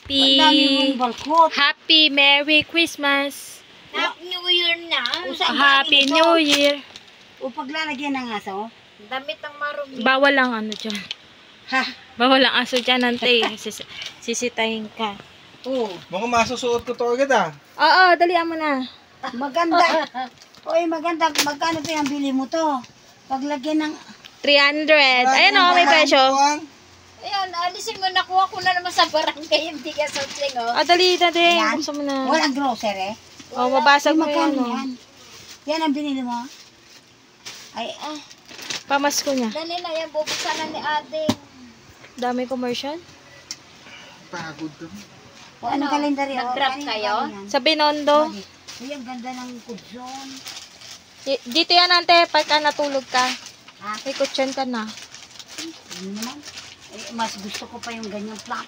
Happy Happy Merry Christmas. Happy New Year na. Happy New Year. O paglalagyan ng aso. Damit ang marumi. Bawal lang ano dyan. Ha? Bawal lang aso dyan, ante. Sisitahin ka. Oo. Mukhang masusuot ko to agad ah. Oo, dalihan mo na. Maganda. Oy, maganda. Magkano pinambili mo to? Paglagyan ng... 300. Ayan o, may presyo. Ayan, alisin mo. Nakuha ko na naman sa barangay. Hindi ka sa sling, oh. Dali na din. Ayan. Buksan mo na. Walang grocery. Oh, mabasag mo yan. Magkano Oh. yan? Yan ang binili mo? Ay, Pamasko niya. Dali na yan. Bubuksan na ni Ading. Dami commercial. Pagod to. o anong kalendaryo? Nag-grab Kanino kayo? galing yan? Sa Binondo. Uy, ang ganda ng kudzon. Dito yan, ante. Pagka natulog ka. Ha? May kutsyon ka na. Ano naman? Eh, mas gusto ko pa yung ganyang plat.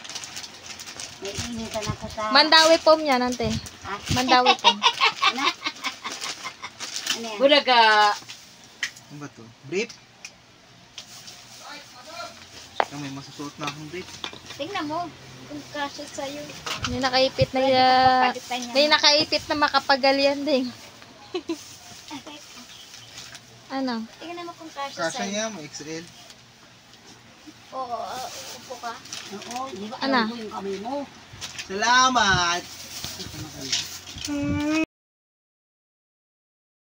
May initan ako sa... Mandawi pom yan, ante. Ha? Mandawi pom. Ano? Ano yan? Bulaga. Ano ba to? Brief? May masusuot na akong brief. Tingnan mo. Kung kasya sa'yo. May nakaipit na Papalitan niya. may nakaipit na makapagal yan din. Ano? Tingnan mo kung kasya Kasya sa'yo. niya, may XL. Oo, upo ka. Oo, di ba? Ano? Alam mo yung kamay mo. Salamat! Ito maganda.